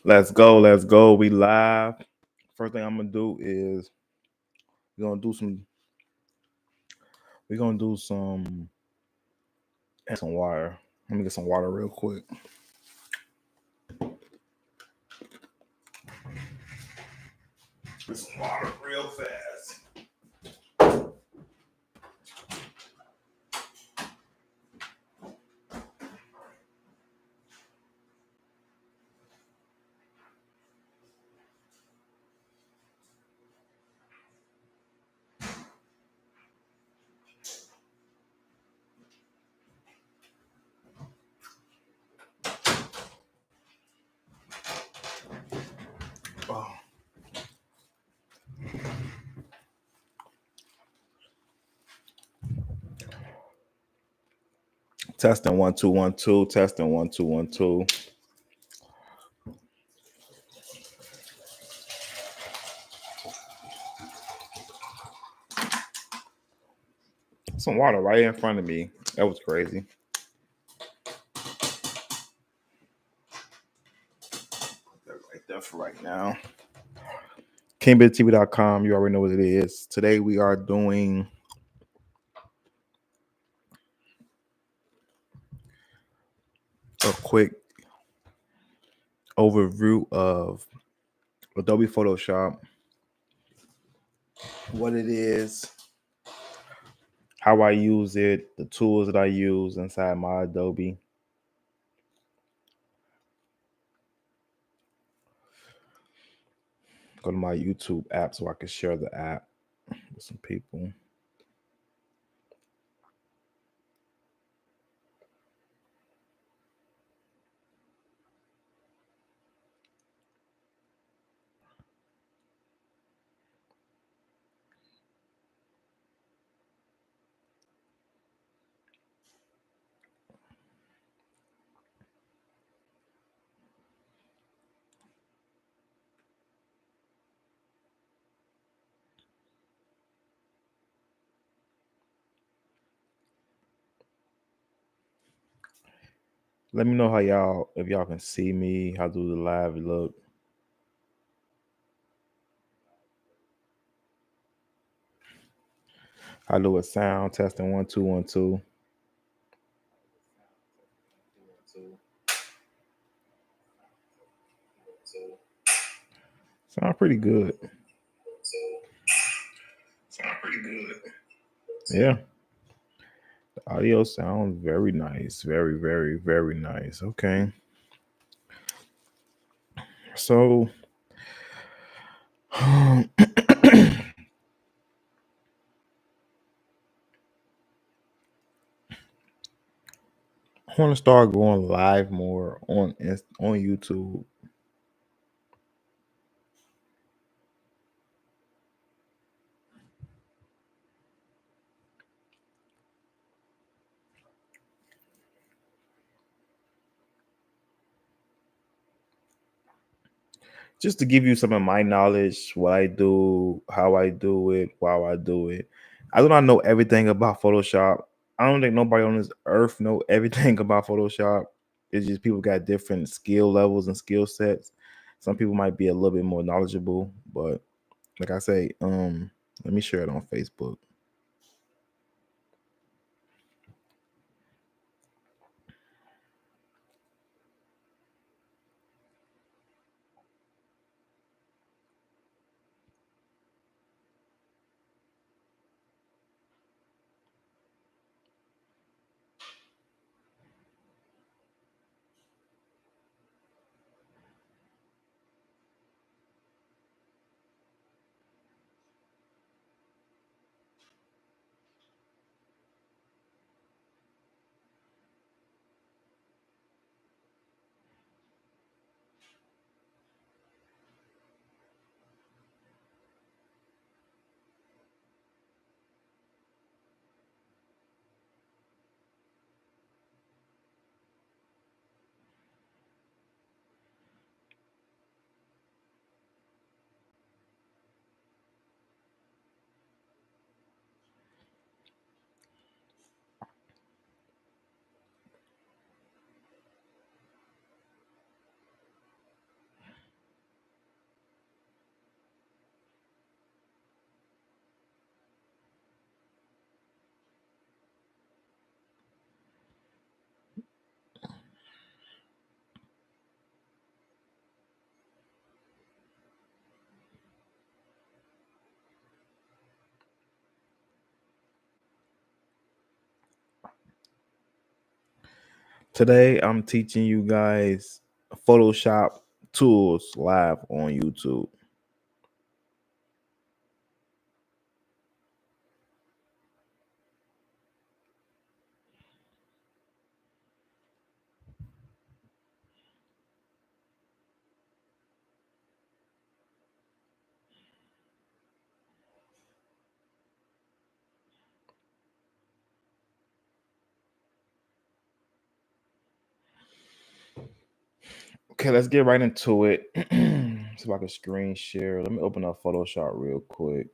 Let's go. Let's go. We live. First thing I'm gonna do is we're gonna do some. We're gonna do some water. Let me get some water real quick. Get some water real fast. Oh. Testing 1 2 1 2. Testing 1 2 1 2. Some water right in front of me. That was crazy. Right there for right now. KelenBishop.com. You already know what it is. Today we are doing a quick overview of Adobe Photoshop, what it is, how I use it, the tools that I use inside my Adobe. Go to my YouTube app so I can share the app with some people. Let me know if y'all can see me, how do the live look. How do it sound? Testing 1 2 1 2. Sound pretty good. Yeah. The audio sounds very nice. Very, very, very nice. Okay. So I want to start going live more on YouTube. Just to give you some of my knowledge, what I do, how I do it, why I do it. I do not know everything about Photoshop. I don't think nobody on this earth know everything about Photoshop. It's just people got different skill levels and skill sets. Some people might be a little bit more knowledgeable, but like I say, let me share it on Facebook. Today I'm teaching you guys Photoshop tools live on YouTube. Okay, let's get right into it. See if I can screen share. Let me open up Photoshop real quick.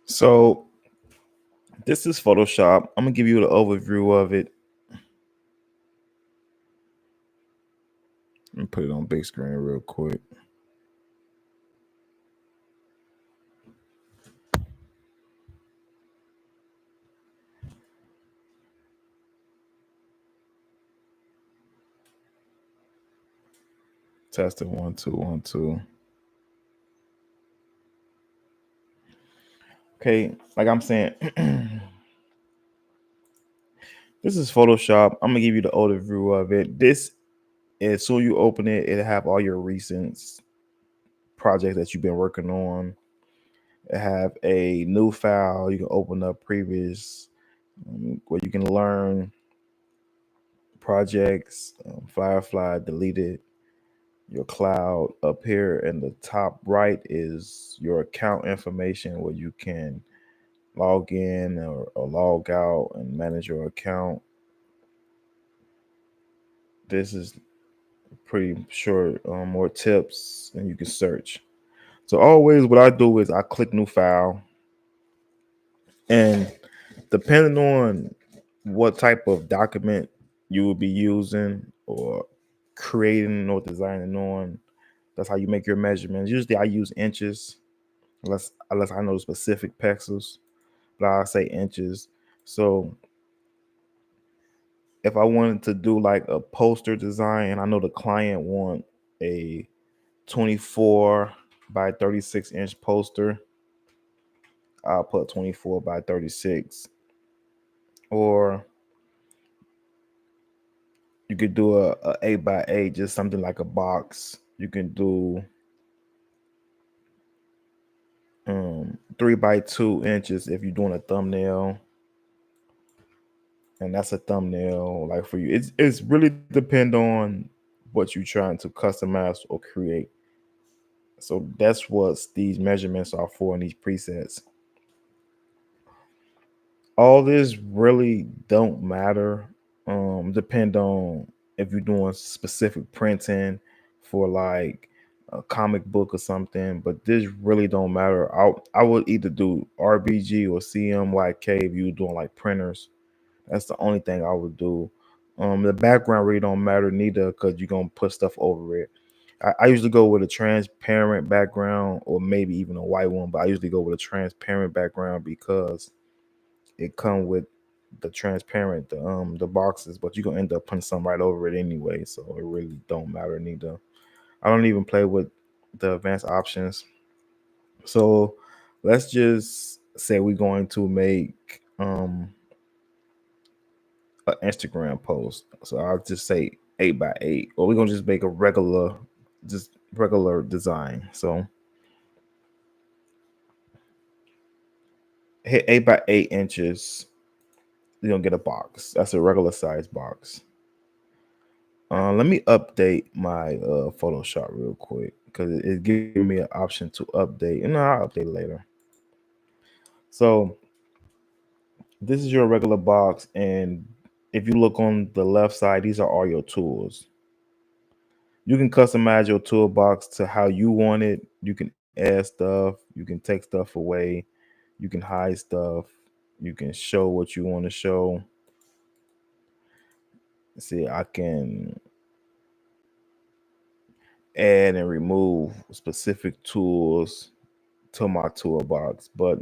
So this is Photoshop. I'm gonna give you the overview of it. Let me put it on big screen real quick. Test it 1 2 1 2. Okay, like I'm saying, this is Photoshop. I'm gonna give you the overview of it. This is so you open it, it'll have all your recent projects that you've been working on. It have a new file. You can open up previous where you can learn projects, Firefly deleted, your cloud. Up here in the top right is your account information where you can log in or log out and manage your account. This is pretty sure more tips and you can search. So always what I do is I click new file, and depending on what type of document you will be using or creating or designing on, that's how you make your measurements. Usually I use inches unless I know the specific pixels, but I say inches. So if I wanted to do like a poster design, I know the client want a 24 by 36-inch poster, I'll put 24 by 36. Or you could do a 8 by 8, just something like a box. You can do 3 by 2 inches if you're doing a thumbnail, and that's a thumbnail like for you. It's really depend on what you're trying to customize or create. So that's what these measurements are for in these presets. All this really don't matter. Depend on if you're doing specific printing for like a comic book or something, but this really don't matter. I would either do RBG or CMYK if you're doing like printers. That's the only thing I would do. The background really don't matter neither because you're gonna put stuff over it. I usually go with a transparent background or maybe even a white one, but I usually go with a transparent background because it come with the transparent the boxes, but you're gonna end up putting some right over it anyway, so it really don't matter neither. I don't even play with the advanced options. So let's just say we're going to make an Instagram post. So I'll just say 8 by 8, or we're gonna just make a regular design. So hit 8 by 8 inches, you're gonna get a box. That's a regular size box. Let me update my Photoshop real quick because it gives me an option to update. And I'll update later. So this is your regular box, and if you look on the left side, these are all your tools. You can customize your toolbox to how you want it. You can add stuff, you can take stuff away, you can hide stuff. You can show what you want to show. See, I can add and remove specific tools to my toolbox, but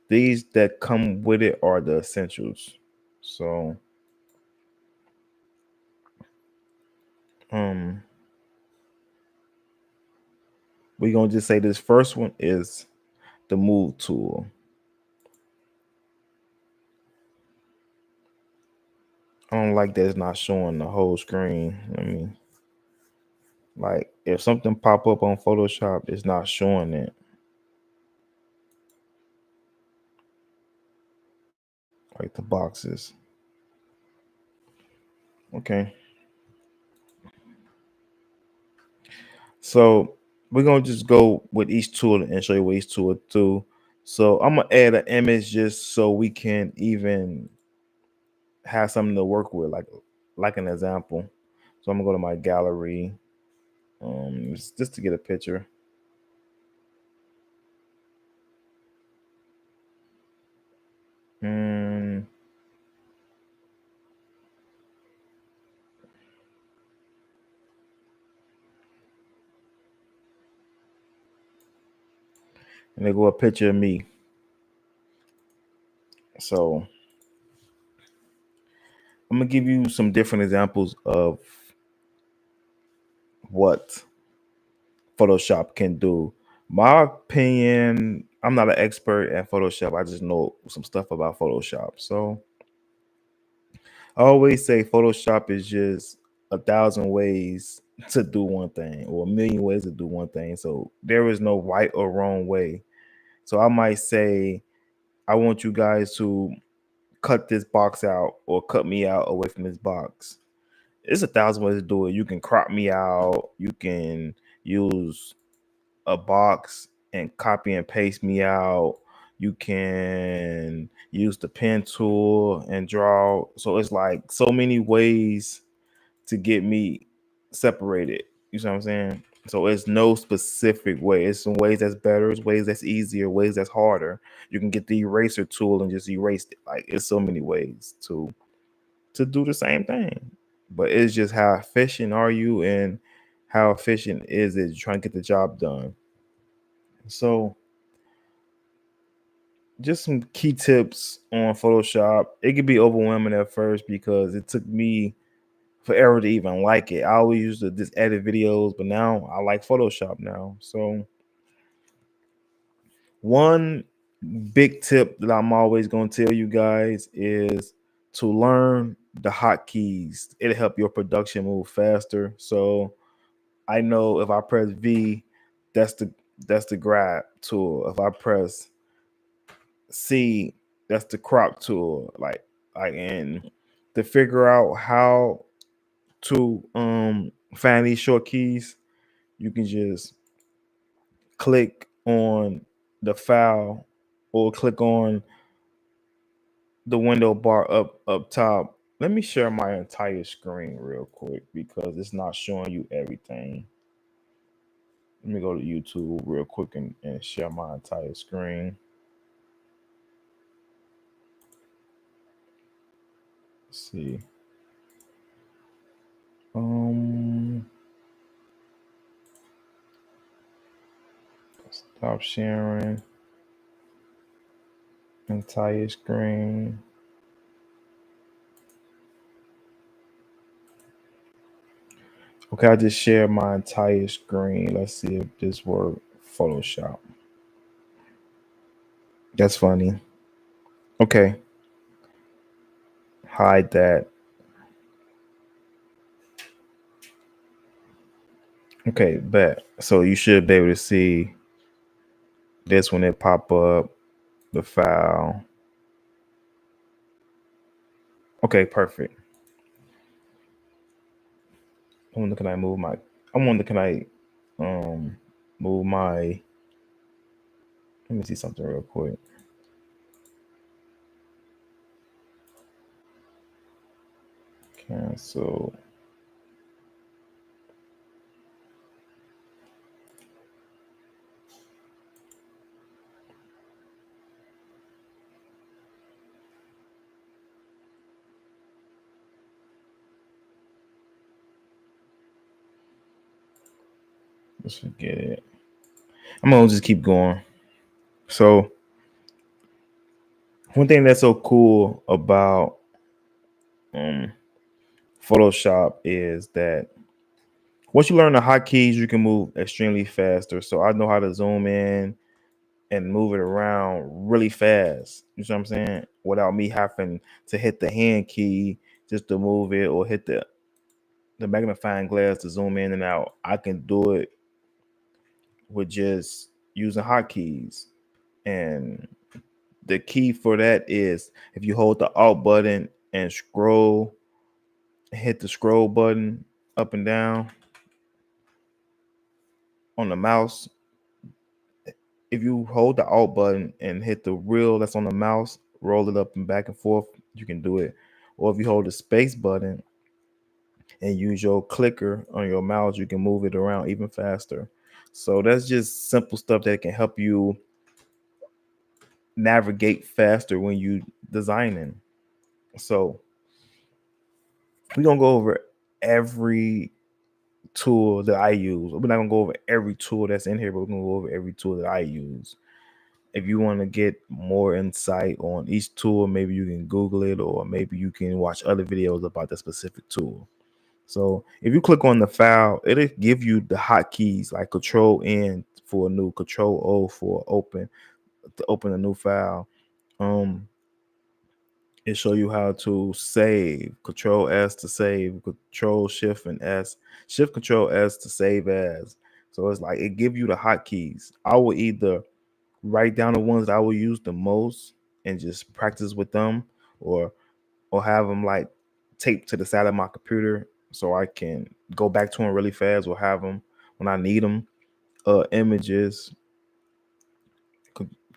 these that come with it are the essentials. So um we're gonna just say this first one is the move tool. I don't like that it's not showing the whole screen. Let me, like, if something pop up on Photoshop, it's not showing it. Like the boxes. Okay. So we're gonna just go with each tool and show you what each tool do. So I'm gonna add an image just so we can even have something to work with, like an example. So I'm gonna go to my gallery, just to get a picture. Mm, and they go a picture of me. So I'm gonna give you some different examples of what Photoshop can do. My opinion, I'm not an expert at Photoshop. I just know some stuff about Photoshop. So I always say Photoshop is just 1,000 ways to do one thing, or 1,000,000 ways to do one thing. So there is no right or wrong way. So I might say, I want you guys to cut this box out or cut me out away from this box. It's 1,000 ways to do it. You can crop me out. You can use a box and copy and paste me out. You can use the pen tool and draw. So it's like so many ways to get me separated. You see what I'm saying? So it's no specific way. It's some ways that's better, it's ways that's easier, ways that's harder. You can get the eraser tool and just erase it. Like, it's so many ways to do the same thing. But it's just how efficient are you and how efficient is it trying to get the job done. So just some key tips on Photoshop. It could be overwhelming at first because it took me forever to even like it. I always used to just edit videos, but now I like Photoshop now. So one big tip that I'm always going to tell you guys is to learn the hotkeys. It'll help your production move faster. So I know if I press V, that's the grab tool. If I press C, that's the crop tool. Like and to figure out how to find these short keys, you can just click on the file or click on the window bar up top. Let me share my entire screen real quick because it's not showing you everything. Let me go to YouTube real quick and share my entire screen. Let's see. Um Stop sharing entire screen. Okay, I just shared my entire screen. Let's see if this works. Photoshop. That's funny. Okay, hide that. Okay, bet. So you should be able to see this when it pop up, the file. Okay, perfect. I wonder can I move my I wonder can I move my let me see something real quick. Cancel. Let's forget it. I'm gonna just keep going. So one thing that's so cool about um, Photoshop is that once you learn the hotkeys, you can move extremely faster. So I know how to zoom in and move it around really fast. You know what I'm saying? Without me having to hit the hand key just to move it or hit the magnifying glass to zoom in and out. I can do it with just using hotkeys. And the key for that is if you hold the Alt button and scroll, hit the scroll button up and down on the mouse. If you hold the Alt button and hit the wheel that's on the mouse, roll it up and back and forth, you can do it. Or if you hold the space button and use your clicker on your mouse, you can move it around even faster. So that's just simple stuff that can help you navigate faster when you designing. So we're gonna go over every tool that I use. We're not gonna go over every tool that's in here, but we're gonna go over every tool that I use. If you want to get more insight on each tool, maybe you can Google it or maybe you can watch other videos about the specific tool. So if you click on the file, it'll give you the hotkeys like Control N for a new, Control O for open to open a new file. It show you how to save, Control S to save, Control Shift and S, Shift Control S to save as. So it's like it give you the hotkeys. I will either write down the ones that I will use the most and just practice with them, or have them like taped to the side of my computer so I can go back to them really fast, or have them when I need them. Images,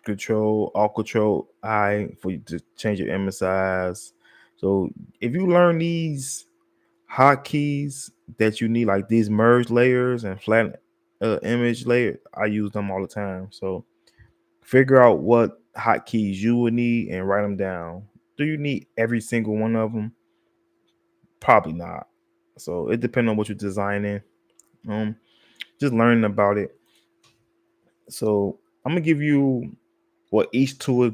control, all control I for you to change your image size. So if you learn these hotkeys that you need, like these merge layers and flat image layer, I use them all the time. So figure out what hotkeys you would need and write them down. Do you need every single one of them? Probably not. So it depends on what you're designing. Um, just learning about it. So I'm gonna give you what each tool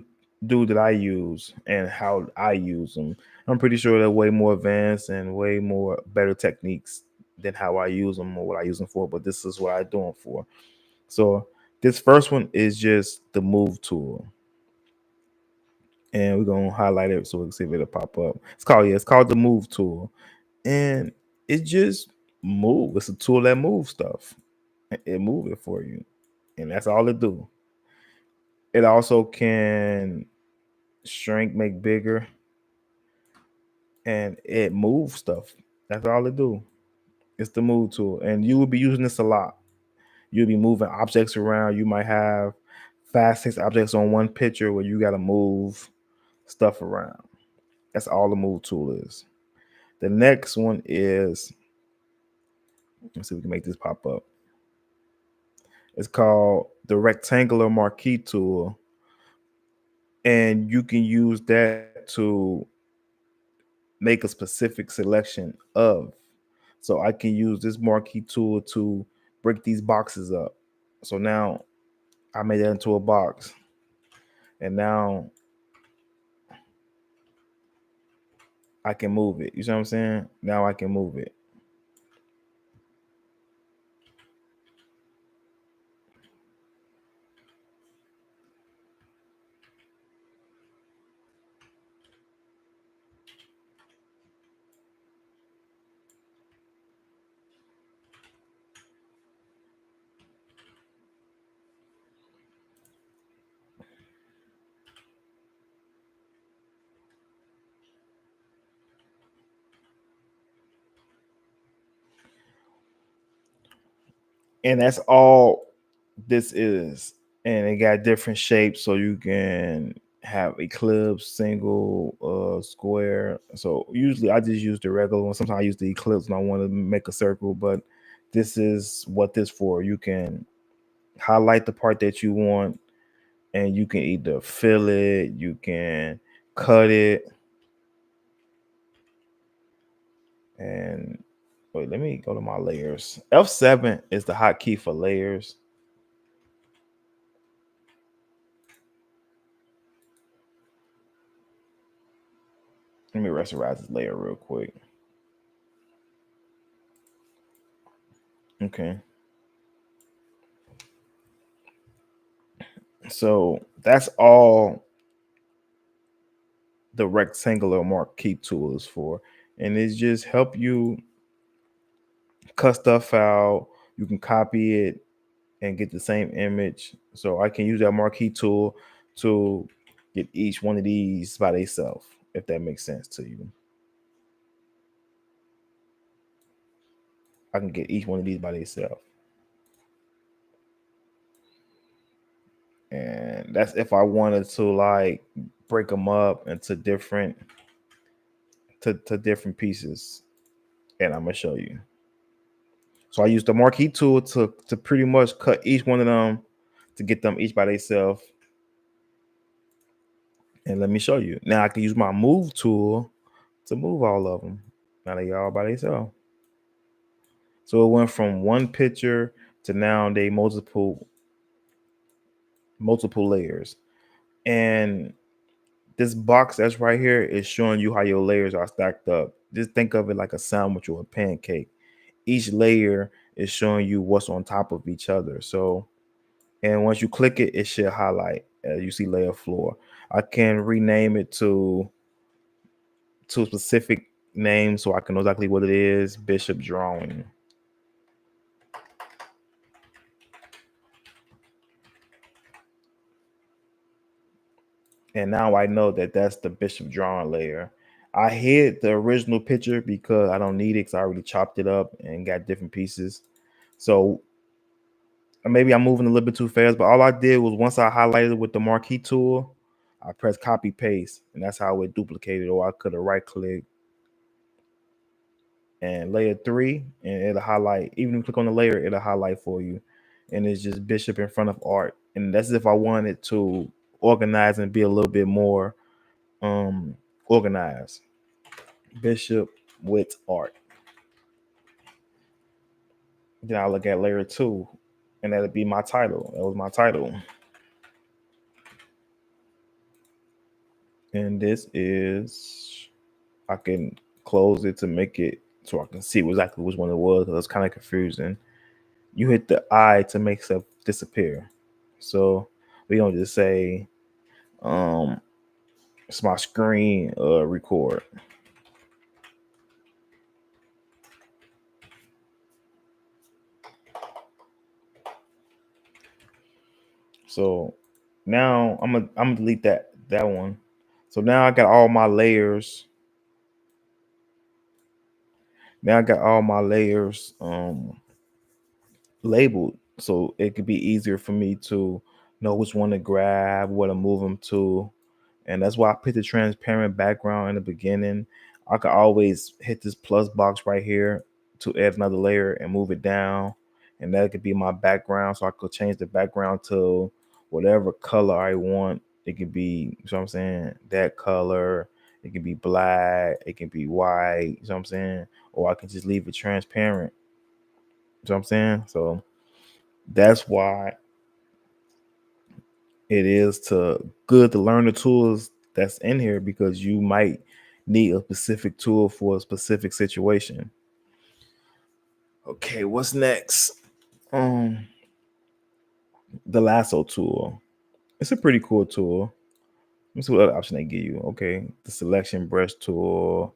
do that I use and how I use them. I'm pretty sure they're way more advanced and way more better techniques than how I use them or what I use them for. But this is what I do them for. So this first one is just the move tool, and we're gonna highlight it so we can see if it'll pop up. It's called the move tool, and it just move. It's a tool that moves stuff. It move it for you, and that's all it do. It also can shrink, make bigger, and it moves stuff. That's all it do. It's the move tool, and you will be using this a lot. You'll be moving objects around. You might have 5, 6 objects on one picture where you got to move stuff around. That's all the move tool is. The next one is, let's see if we can make this pop up. It's called the rectangular marquee tool, and you can use that to make a specific selection of. So I can use this marquee tool to break these boxes up. So now I made that into a box, and now I can move it. You see what I'm saying? Now I can move it. And that's all this is. And it got different shapes, so you can have eclipse, single, square. So usually I just use the regular one. Sometimes I use the eclipse when I want to make a circle, but this is what this for. You can highlight the part that you want, and you can either fill it, you can cut it, and Wait, let me go to my layers. F7 is the hotkey for layers. Let me rasterize this layer real quick. Okay. So that's all the rectangular marquee tool is for. And it's just help you cut stuff out. You can copy it and get the same image. So I can use that marquee tool to get each one of these by themselves, if that makes sense to you. I can get each one of these by themselves. And that's if I wanted to like break them up into different to different pieces. And I'm gonna show you. So I use the marquee tool to pretty much cut each one of them to get them each by themselves. And let me show you. Now I can use my move tool to move all of them. Now they all by themselves. So it went from one picture to now they multiple layers. And this box that's right here is showing you how your layers are stacked up. Just think of it like a sandwich or a pancake. Each layer is showing you what's on top of each other. So, and once you click it, it should highlight. You see layer floor. I can rename it to a specific name so I can know exactly what it is. Bishop drawing. And now I know that that's the Bishop drawing layer. I hid the original picture because I don't need it because I already chopped it up and got different pieces. So maybe I'm moving a little bit too fast, but all I did was once I highlighted with the marquee tool, I pressed copy paste, and that's how it duplicated. Or I could have right click and layer 3, and it'll highlight. Even if you click on the layer, it'll highlight for you. And it's just Bishop in front of art. And that's if I wanted to organize and be a little bit more organized. Bishop with art. Then I look at layer 2, and that'll be my title. That was my title. And this is, I can close it to make it so I can see exactly which one it was because it's kind of confusing. You hit the I to make stuff disappear. So we don't just say it's my screen record. So now I'm gonna delete that one. So now I got all my layers. Now I got all my layers labeled, so it could be easier for me to know which one to grab, where to move them to. And that's why I picked the transparent background in the beginning. I could always hit this plus box right here to add another layer and move it down. And that could be my background. So I could change the background to whatever color I want. It could be, you know what I'm saying, that color. It could be black. It can be white. You know what I'm saying? Or I can just leave it transparent. You know what I'm saying? So that's why it is good to learn the tools that's in here because you might need a specific tool for a specific situation. Okay, what's next? Um, the lasso tool. It's a pretty cool tool. Let's see what other option they give you. Okay, the selection brush tool.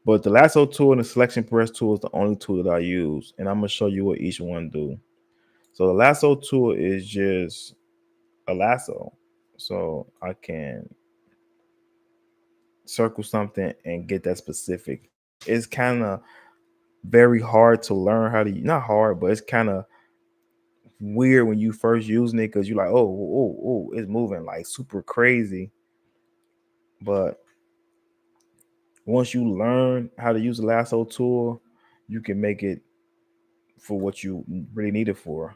But the lasso tool and the selection brush tool is the only tool that I use. And I'm gonna show you what each one do. So the lasso tool is just a lasso. So I can circle something and get that specific. It's kind of very hard to learn how to, not hard, but it's kind of weird when you first using it because you're like, oh, it's moving like super crazy. But once you learn how to use the lasso tool, you can make it for what you really need it for.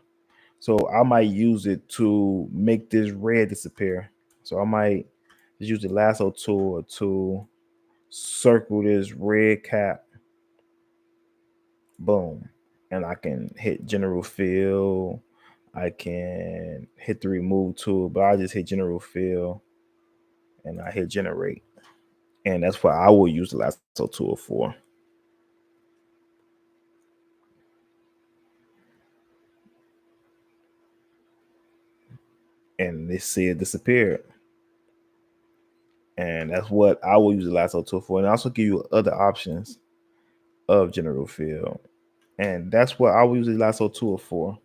So I might use it to make this red disappear. So I might just use the lasso tool to circle this red cap. boom, and I can hit general fill. I can hit the remove tool, but I just hit general fill and I hit generate, and that's what I will use the lasso tool for. And they see it disappeared, and that's what I will use the lasso tool for, and I also give you other options of general fill, and that's what I will use the lasso tool for.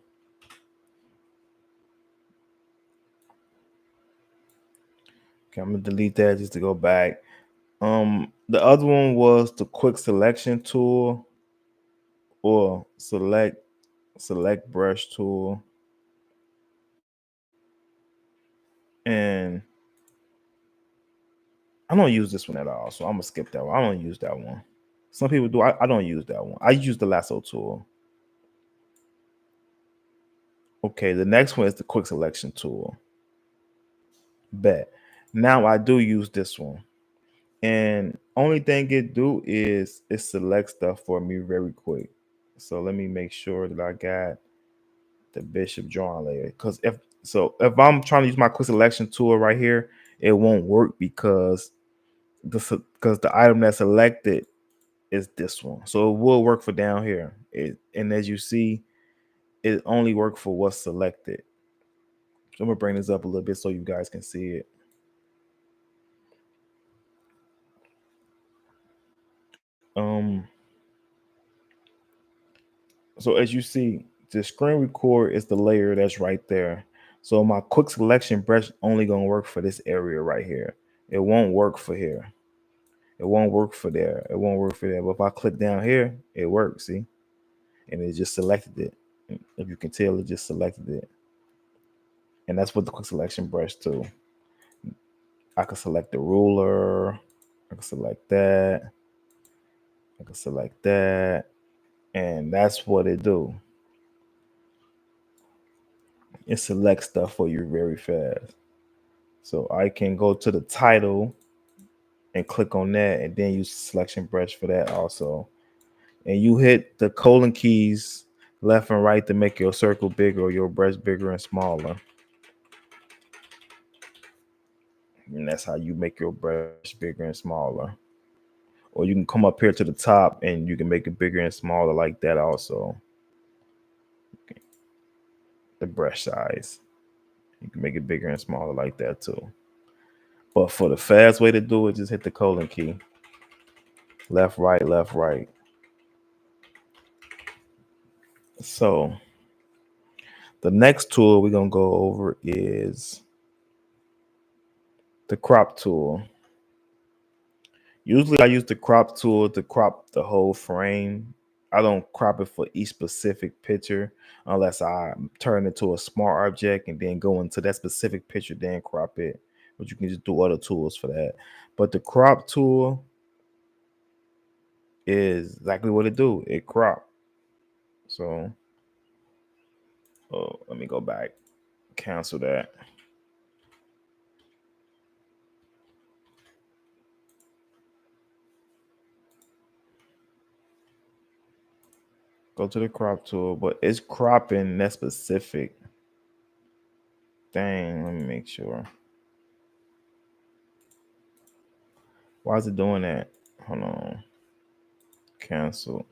Okay, I'm gonna delete that just to go back. The other one was the quick selection tool or select brush tool, and I don't use this one at all, so I'm gonna skip that one. I don't use that one. Some people do. I don't use that one. I use the lasso tool. Okay, the next one is the quick selection tool. Bet. Now I do use this one, and only thing it do is it select stuff for me very quick. So let me make sure that I got the Bishop drawing layer. Because if I'm trying to use my quick selection tool right here, it won't work because the item that's selected is this one. So it will work for down here. And as you see, it only work for what's selected. So I'm gonna bring this up a little bit so you guys can see it. Um, so as you see, the screen record is the layer that's right there. So my quick selection brush only gonna work for this area right here. It won't work for here. It won't work for there. It won't work for there. But if I click down here, it works. See, and it just selected it. If you can tell, it just selected it. And that's what the quick selection brush too. I can select the ruler. I can select that. I can select that. And that's what it do. It selects stuff for you very fast. So I can go to the title and click on that and then use the selection brush for that also. And you hit the colon keys left and right to make your circle bigger or your brush bigger and smaller. And that's how you make your brush bigger and smaller. Or you can come up here to the top and you can make it bigger and smaller like that also. The brush size. You can make it bigger and smaller like that too. But for the fast way to do it, just hit the colon key. Left, right, left, right. So the next tool we're gonna go over is the crop tool. Usually I use the crop tool to crop the whole frame. I don't crop it for each specific picture unless I turn it to a smart object and then go into that specific picture, then crop it. But you can just do other tools for that. But the crop tool is exactly what it do. It crop. So let me go back. Cancel that. Go to the crop tool, but it's cropping that specific thing. Let me make sure. Why is it doing that? Hold on. Cancel.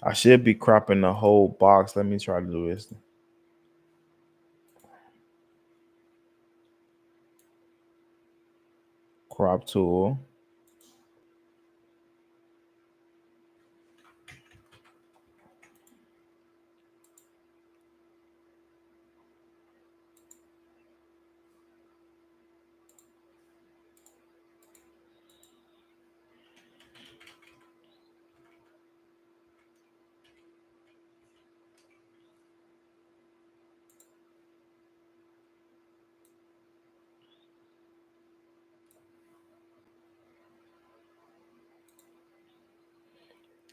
I should be cropping the whole box. Let me try to do this. Crop tool.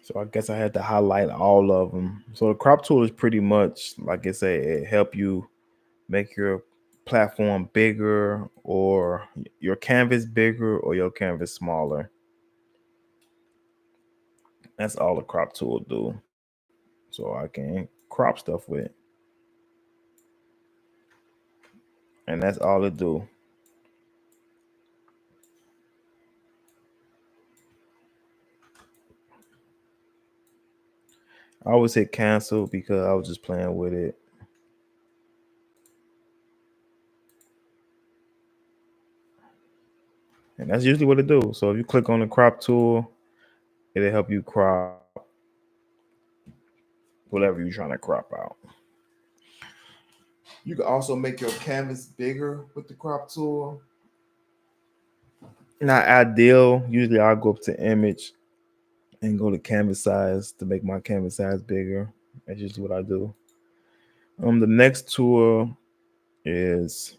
So I guess I had to highlight all of them. So the crop tool is pretty much, like I say, it help you make your platform bigger or your canvas bigger or your canvas smaller. That's all the crop tool do. So I can crop stuff with it. And that's all it do. I always hit cancel because I was just playing with it. And that's usually what it do. So if you click on the crop tool, it'll help you crop whatever you're trying to crop out. You can also make your canvas bigger with the crop tool. Not ideal. Usually I'll go up to image and go to canvas size to make my canvas size bigger. That's usually what I do. The next tool is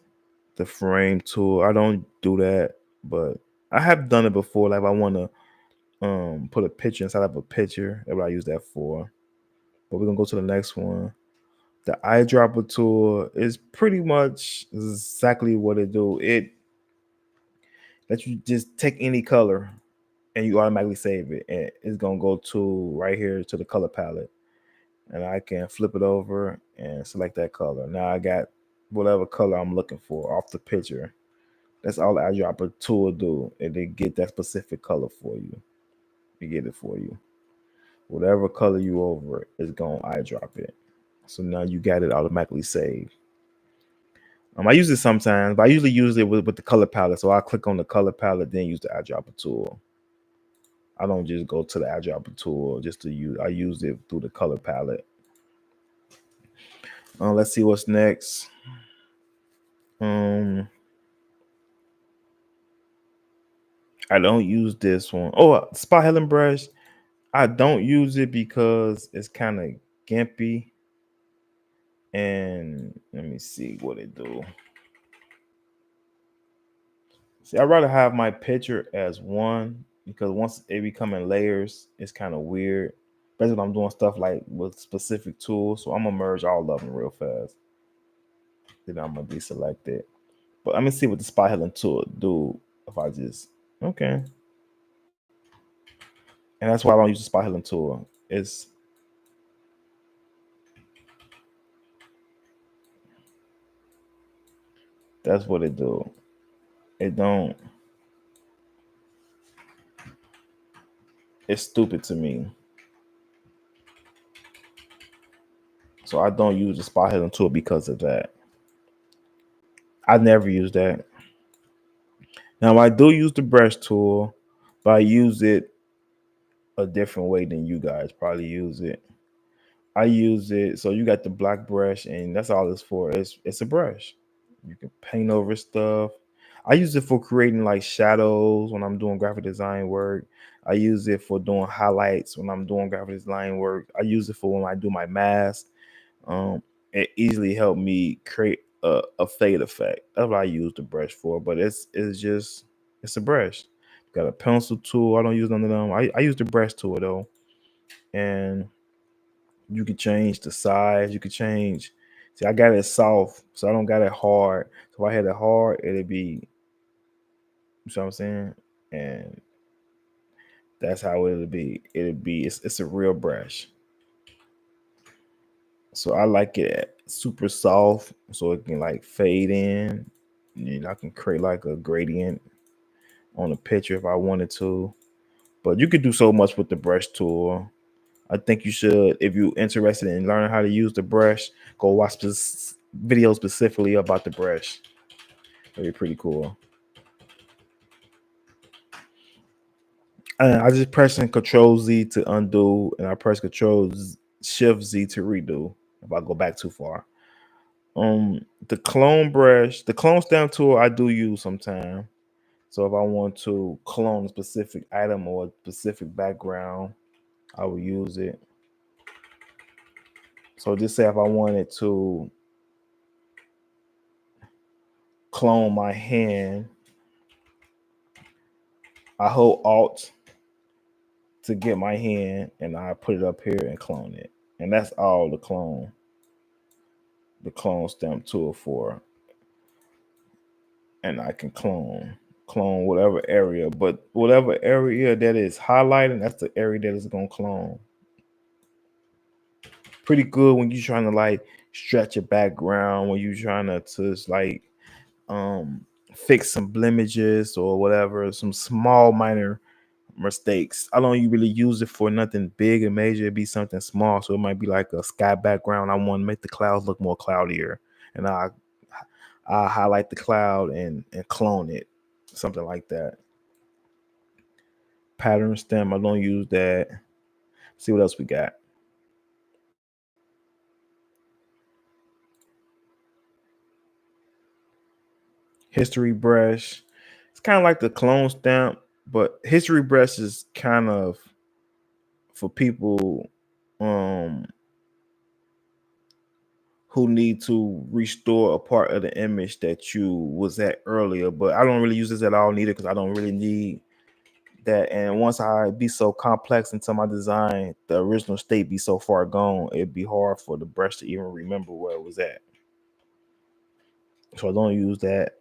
the frame tool. I don't do that, but I have done it before. Like if I want to put a picture inside of a picture, that's what I use that for. But we're gonna go to the next one. The eyedropper tool is pretty much exactly what it do. It lets you just take any color and you automatically save it. And it's gonna go to right here to the color palette. And I can flip it over and select that color. Now I got whatever color I'm looking for off the picture. That's all the eyedropper tool do. And they get that specific color for you. They get it for you. Whatever color you over, it's gonna eyedrop it. So now you got it automatically saved. I use it sometimes, but I usually use it with the color palette. So I click on the color palette, then use the eyedropper tool. I don't just go to the eyedropper tool just to use. I use it through the color palette. Let's see what's next. I don't use this one. Oh, Spot Helen brush. I don't use it because it's kind of gimpy. And let me see what it do. See, I'd rather have my picture as one because once it become in layers, it's kind of weird. Especially when I'm doing stuff like with specific tools. So I'm gonna merge all of them real fast. Then I'm gonna deselect it. But let me see what the spot healing tool do if I just okay. And that's why I don't use the spot healing tool. It's that's what it do. It don't. It's stupid to me. So I don't use the spot healing tool because of that. I never use that. Now I do use the brush tool, but I use it a different way than you guys probably use it. I use it so you got the black brush, and that's all it's for. It's a brush. You can paint over stuff. I use it for creating like shadows when I'm doing graphic design work. I use it for doing highlights when I'm doing graphic design work. I use it for when I do my mask. Um, it easily helped me create a fade effect. That's what I use the brush for. But it's just it's a brush. Got a pencil tool. I don't use none of them. I use the brush tool though, and you can change the size. You can change. See, I got it soft, so I don't got it hard. So if I had it hard, it'd be. You know what I'm saying? And that's how it'll be. It'll be. It's a real brush. So I like it super soft, so it can like fade in. And I can create like a gradient on a picture if I wanted to. But you could do so much with the brush tool. I think you should, if you're interested in learning how to use the brush, go watch this video specifically about the brush. It'll be pretty cool. And I just pressing Control Z to undo, and I press Shift Z to redo if I go back too far. The clone brush, the clone stamp tool, I do use sometimes. So if I want to clone a specific item or a specific background, I will use it. So just say if I wanted to clone my hand, I hold Alt to get my hand and I put it up here and clone it. And that's all the clone stamp tool for. and I can clone whatever area, but whatever area that is highlighting, that's the area that is gonna clone. Pretty good when you're trying to like stretch a background, when you're trying to just like um fix some blemishes or whatever, some small minor mistakes. I don't really use it for nothing big and major. It'd be something small, so it might be like a sky background. I want to make the clouds look more cloudier, and I highlight the cloud and clone it, something like that. Pattern stem, I don't use that. See what else we got. History brush. It's kind of like the clone stamp, but history brush is kind of for people um who need to restore a part of the image that you was at earlier. But I don't really use this at all neither, because I don't really need that. And once I be so complex into my design, the original state be so far gone, it'd be hard for the brush to even remember where it was at. So I don't use that.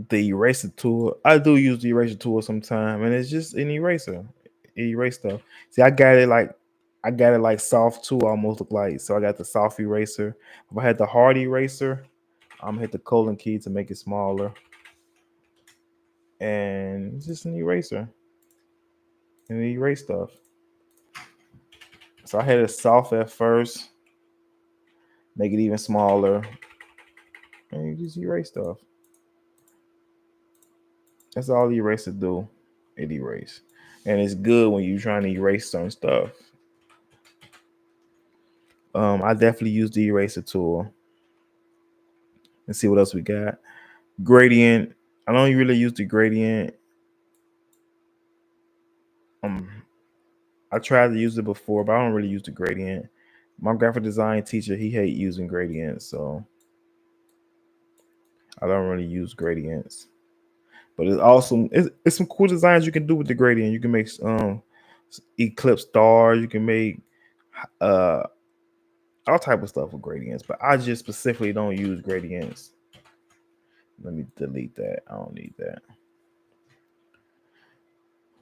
The eraser tool, I do use the eraser tool sometime, and it's just an eraser. It erase stuff. See, I got it like soft too, almost look like. So I got the soft eraser. If I had the hard eraser, I'm gonna hit the colon key to make it smaller. And it's just an eraser. And it erase stuff. So I had it soft at first, make it even smaller, and you just erase stuff. That's all the eraser do. It erase. And it's good when you're trying to erase some stuff. I definitely use the eraser tool. Let's see what else we got. Gradient. I don't really use the gradient. I tried to use it before, but I don't really use the gradient. My graphic design teacher, he hate using gradients, so I don't really use gradients. But it's awesome. It's some cool designs you can do with the gradient. You can make eclipse stars. You can make uh all type of stuff with gradients. But I just specifically don't use gradients. Let me delete that. I don't need that.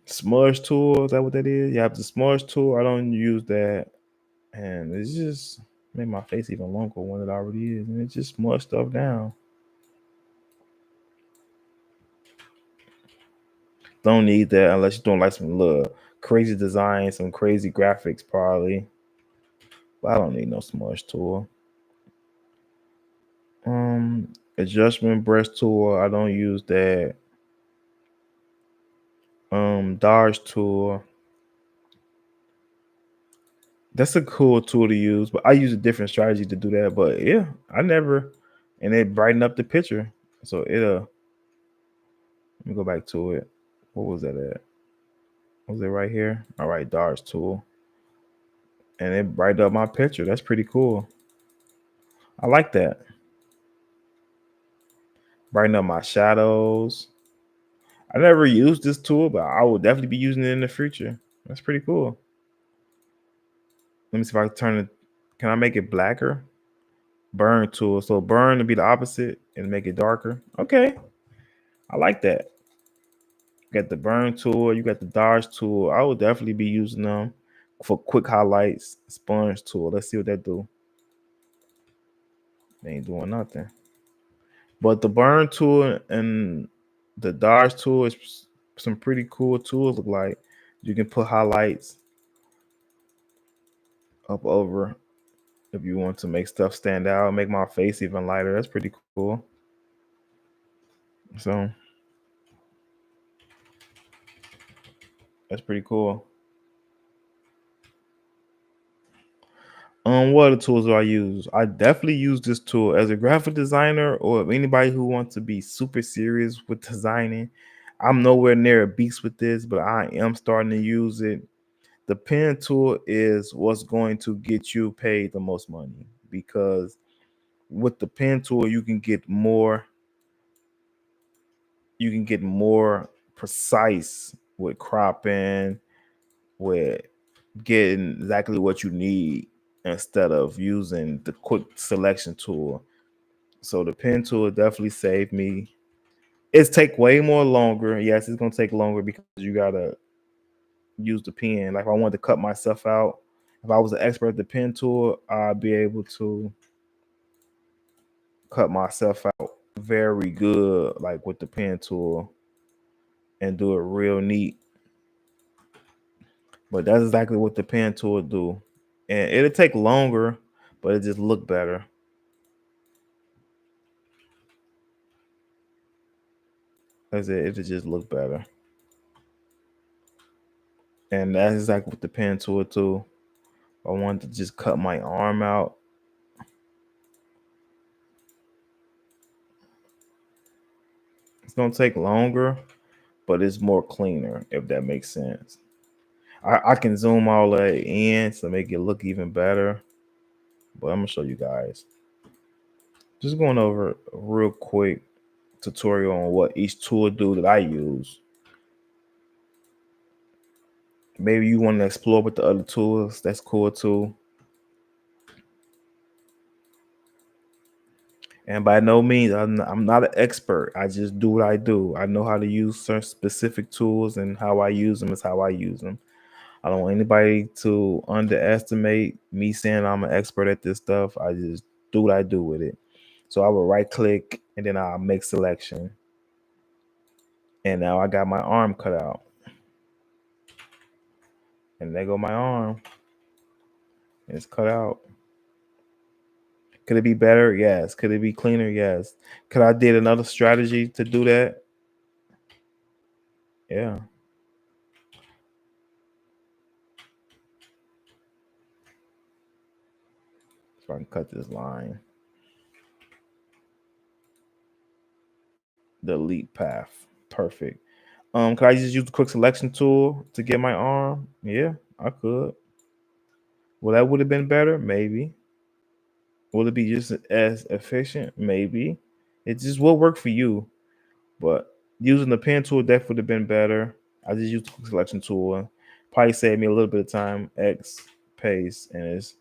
Smudge tool, is that what that is? You have the smudge tool. I don't use that. And it's just made my face even longer when it already is. And it just smudge stuff down. Don't need that unless you're doing like some little crazy design, some crazy graphics probably. But I don't need no smudge tool. Adjustment brush tool, I don't use that. Dodge tool. That's a cool tool to use, but I use a different strategy to do that. But yeah, I never, and it brighten up the picture. So it'll, let me go back to it. What was that at? Was it right here? All right, Dodge tool. And it brightened up my picture. That's pretty cool. I like that. Brighten up my shadows. I never used this tool, but I will definitely be using it in the future. That's pretty cool. Let me see if I can turn it. Can I make it blacker? Burn tool. So burn to be the opposite and make it darker. Okay. I like that. You got the burn tool. You got the dodge tool. I will definitely be using them for quick highlights. Sponge tool. Let's see what that do. They ain't doing nothing. But the burn tool and the dodge tool is some pretty cool tools. Look like you can put highlights up over if you want to make stuff stand out, make my face even lighter. That's pretty cool. So that's pretty cool. What other tools do I use? I definitely use this tool as a graphic designer or anybody who wants to be super serious with designing. I'm nowhere near a beast with this, but I am starting to use it. The pen tool is what's going to get you paid the most money, because with the pen tool you can get more precise with cropping, with getting exactly what you need instead of using the quick selection tool. So the pen tool definitely saved me. It's take way more longer. Yes, it's gonna take longer because you gotta use the pen. Like if I wanted to cut myself out, if I was an expert at the pen tool, I'd be able to cut myself out very good, like with the pen tool, and do it real neat. But that's exactly what the pen tool do, and it'll take longer, but it just look better. As it just look better, and that's exactly what the pen tool do. I wanted to just cut my arm out. It's gonna take longer, but it's more cleaner if that makes sense. I can zoom all that in to make it look even better, but I'm gonna show you guys. Just going over a real quick tutorial on what each tool do that I use. Maybe you want to explore with the other tools. That's cool too. And by no means, I'm not an expert. I just do what I do. I know how to use certain specific tools, and how I use them is how I use them. I don't want anybody to underestimate me saying I'm an expert at this stuff. I just do what I do with it. So I will right click and then I'll make selection. And now I got my arm cut out. And there go my arm. It's cut out. Could it be better? Yes. Could it be cleaner? Yes. Could I did another strategy to do that? Yeah. So I can cut this line. Delete path. Perfect. Could I just use the quick selection tool to get my arm? Yeah, I could. Well, that would have been better, maybe. Will it be just as efficient? Maybe. It just will work for you. But using the pen tool definitely would have been better. I just used the quick selection tool. Probably saved me a little bit of time. X paste, and it's.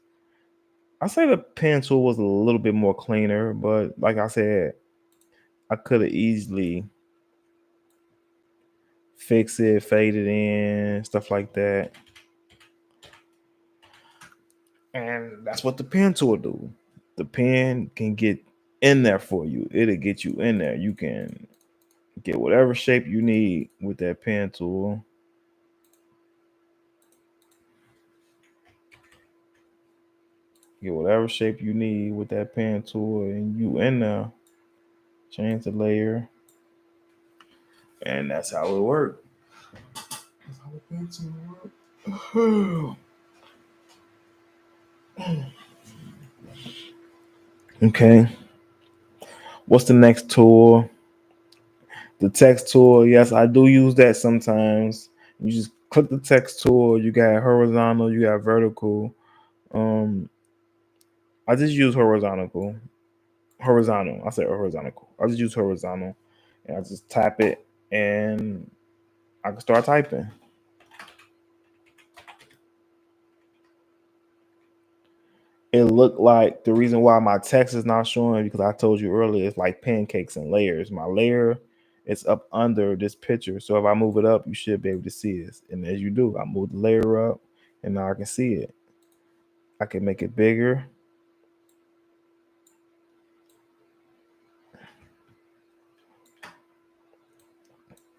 I say the pen tool was a little bit more cleaner, but like I said, I could have easily fixed it, faded in, stuff like that. And that's what the pen tool do. The pen can get in there for you. It'll get you in there. You can get whatever shape you need with that pen tool. Get whatever shape you need with that pen tool, and you in there. Change the layer, and that's how it works. That's how the pen tool works. Okay. What's the next tool? The text tool. Yes, I do use that sometimes. You just click the text tool. You got horizontal. You got vertical. Um, I just use horizontal. Horizontal. I said horizontal. I just use horizontal, and I just tap it, and I can start typing. It looked like the reason why my text is not showing because I told you earlier it's like pancakes and layers. My layer is up under this picture, so if I move it up, you should be able to see this. And as you do, I move the layer up, and now I can see it. I can make it bigger.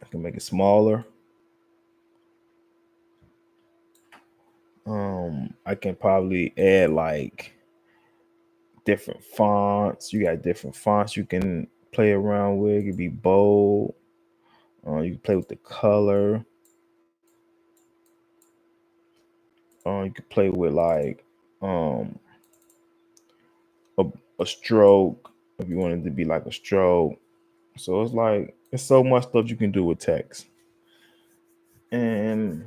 I can make it smaller. I can probably add like different fonts. You got different fonts you can play around with. It could be bold. You can play with the color. You can play with like um a, a stroke if you want it to be like a stroke. So it's like it's so much stuff you can do with text. And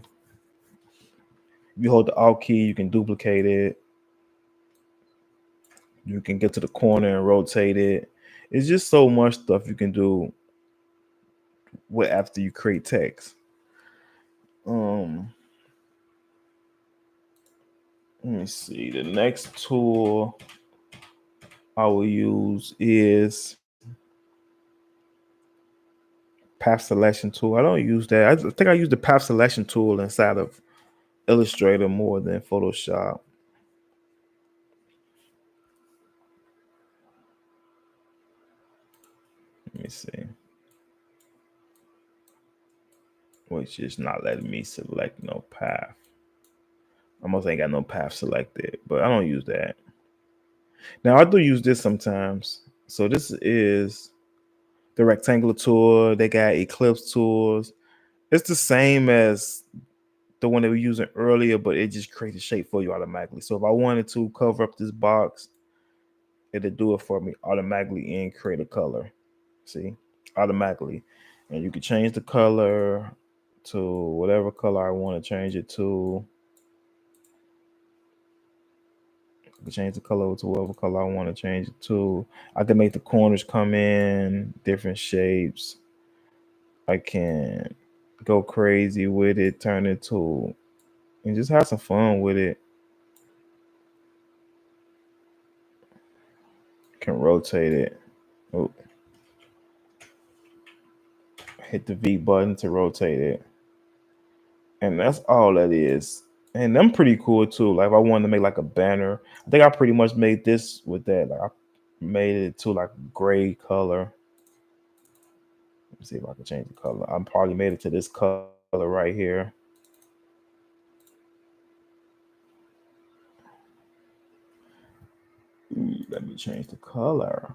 if you hold the Alt key, you can duplicate it. You can get to the corner and rotate it. It's just so much stuff you can do with after you create text. Um, Let me see. The next tool I will use is path selection tool. I don't use that. I think I use the path selection tool inside of Illustrator more than Photoshop. Let me see. Which is not letting me select no path. Almost ain't got no path selected, but I don't use that. Now I do use this sometimes. So this is the rectangular tool. They got ellipse tools. It's the same as the one that we were using earlier, but it just creates a shape for you automatically. So if I wanted to cover up this box, it'll do it for me automatically and create a color. See, automatically. And you can change the color to whatever color I want to change it to. I can change the color to whatever color I want to change it to. I can make the corners come in different shapes. I can go crazy with it, turn it to, and just have some fun with it. Can rotate it. Oh, hit the V button to rotate it. And that's all that is. And them pretty cool too. Like if I wanted to make like a banner, I think I pretty much made this with that. Like I made it to like gray color. Let me see if I can change the color. I probably made it to this color right here. Ooh, let me change the color.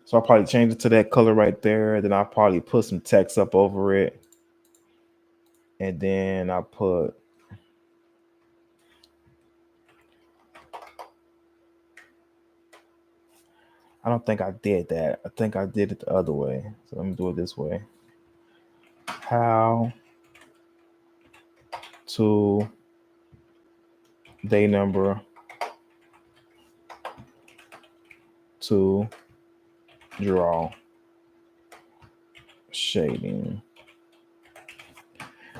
So I'll probably change it to that color right there. Then I'll probably put some text up over it. And then I put, I don't think I did that. I think I did it the other way. So let me do it this way. How to day number to draw shading.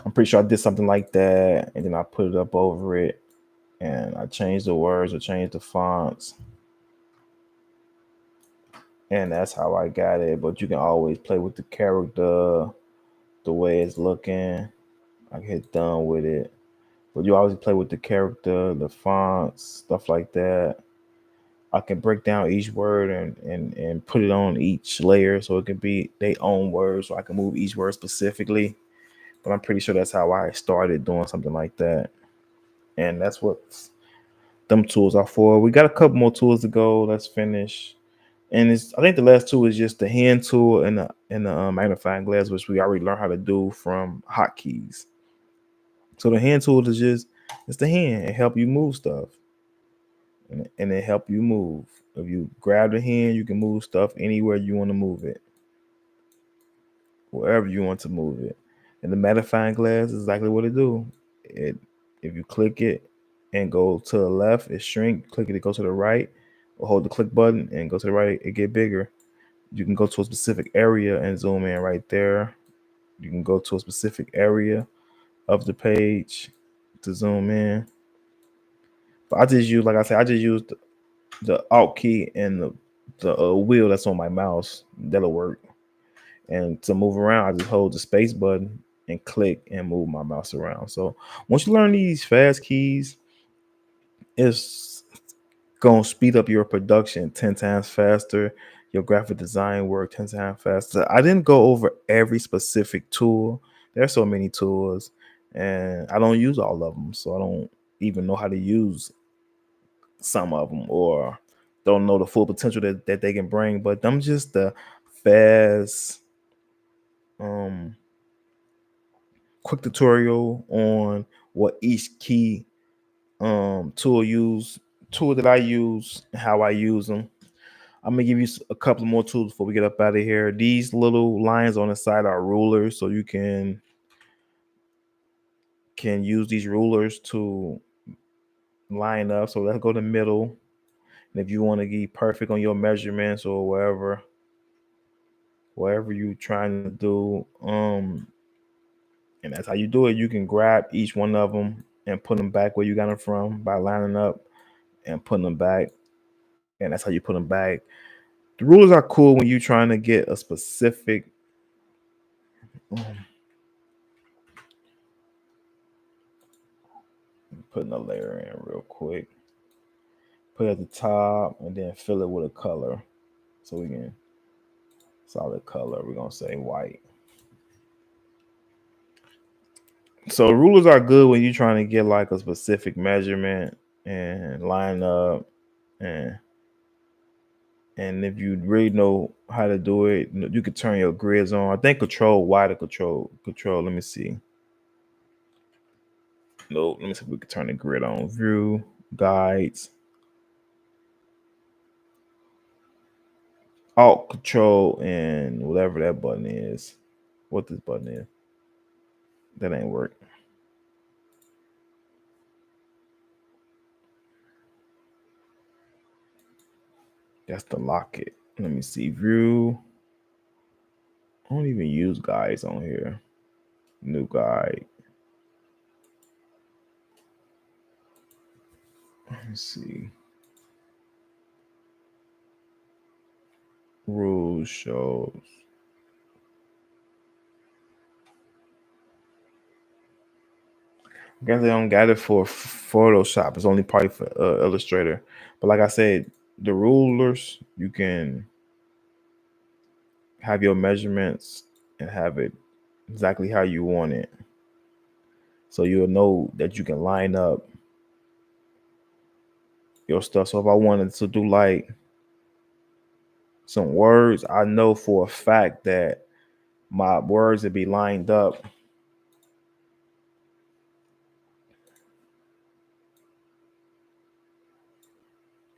I'm pretty sure I did something like that, and then I put it up over it, and I changed the words or changed the fonts, and that's how I got it. But you can always play with the character, the way it's looking. I hit done with it, but you always play with the character, the fonts, stuff like that. I can break down each word and put it on each layer so it can be their own words, so I can move each word specifically. But I'm pretty sure that's how I started doing something like that. And that's what them tools are for. We got a couple more tools to go. Let's finish. And it's, I think the last tool is just the hand tool and the magnifying glass, which we already learned how to do from hotkeys. So the hand tool is just, it's the hand. It help you move stuff. And it help you move. If you grab the hand, you can move stuff anywhere you want to move it, wherever you want to move it. And the magnifying glass is exactly what it do. It, if you click it and go to the left, it shrink. Click it, it go to the right. Or hold the click button and go to the right, it get bigger. You can go to a specific area and zoom in right there. You can go to a specific area of the page to zoom in. But I just use, like I said, I just used the Alt key and the wheel that's on my mouse. That'll work. And to move around, I just hold the space button and click and move my mouse around. So once you learn these fast keys, it's gonna speed up your production 10 times faster, your graphic design work 10 times faster. I didn't go over every specific tool. There's so many tools, and I don't use all of them, so I don't even know how to use some of them, or don't know the full potential that they can bring. But them just the fast um quick tutorial on what each key tool that I use, how I use them. I'm gonna give you a couple more tools before we get up out of here. These little lines on the side are rulers, so you can use these rulers to line up. So let's go to the middle. And if you want to be perfect on your measurements or whatever you're trying to do, and that's how you do it. You can grab each one of them and put them back where you got them from by lining up and putting them back. And that's how you put them back. The rulers are cool when you're trying to get a specific. Putting a layer in real quick. Put it at the top and then fill it with a color. So we can solid color. We're gonna say white. So rulers are good when you're trying to get like a specific measurement and line up and if you really know how to do it, you could turn your grids on. I think control Y to control. Let me see. No, let me see if we can turn the grid on. View, guides, Alt, Control, and whatever that button is. What this button is. That ain't work. That's to lock it. Let me see. View. I don't even use guides on here. New guide. Let me see. Rules shows. I guess they don't got it for Photoshop. It's only probably for Illustrator. But like I said, the rulers, you can have your measurements and have it exactly how you want it. So you'll know that you can line up your stuff. So if I wanted to do like some words, I know for a fact that my words would be lined up.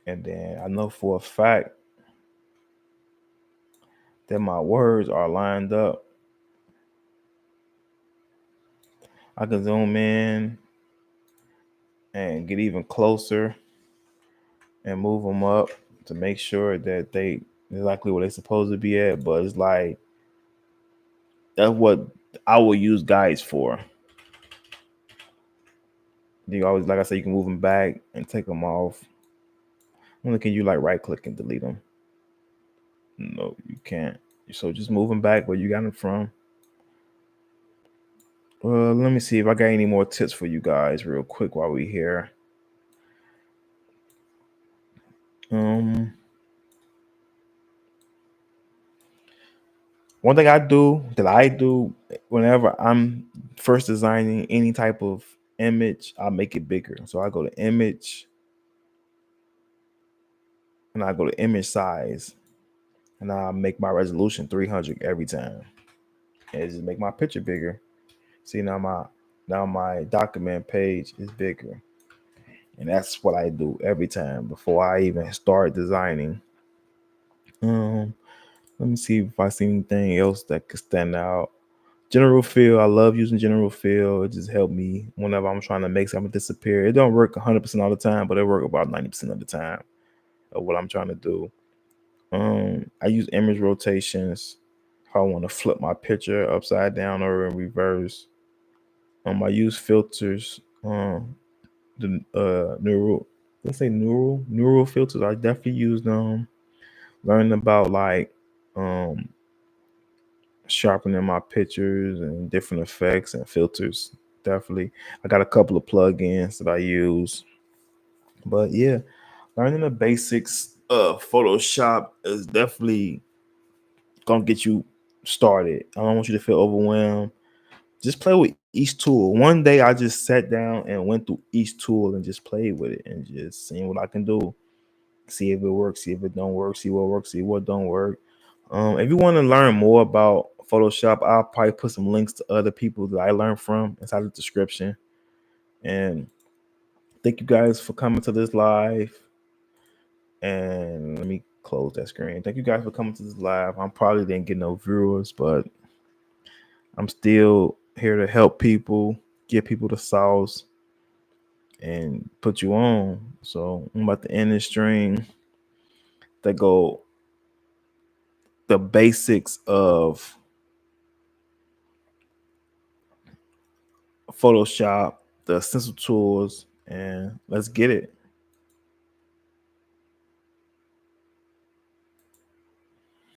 And then I know for a fact that my words are lined up. I can zoom in and get even closer and move them up to make sure that they exactly where they're supposed to be at. But it's like that's what I will use guides for. You always, like I said, you can move them back and take them off. Only can you like right click and delete them? No, you can't. So just move them back where you got them from. Well, let me see if I got any more tips for you guys real quick while we're here. One thing I do whenever I'm first designing any type of image, I'll make it bigger. So I go to image and I go to image size and I make my resolution 300 every time. And it just make my picture bigger. See now my document page is bigger. And that's what I do every time before I even start designing. Let me see if I see anything else that could stand out. General fill, I love using general fill. It just helped me whenever I'm trying to make something disappear. It don't work 100% all the time, but it work about 90% of the time of what I'm trying to do. I use image rotations. How I want to flip my picture upside down or in reverse. I use filters. The neural filters. I definitely use them. Learning about like sharpening my pictures and different effects and filters. Definitely. I got a couple of plugins that I use. But yeah, learning the basics of Photoshop is definitely gonna get you started. I don't want you to feel overwhelmed. Just play with each tool. One day I just sat down and went through each tool and just played with it and just seeing what I can do. See if it works, see if it don't work, see what works, see what don't work. If you want to learn more about Photoshop, I'll probably put some links to other people that I learned from inside the description. And thank you guys for coming to this live. And let me close that screen. Thank you guys for coming to this live. I'm probably didn't get no viewers, but I'm still here to help people, get people the sauce, and put you on. So I'm about to end this stream. That go the basics of Photoshop the essential tools, and let's get it.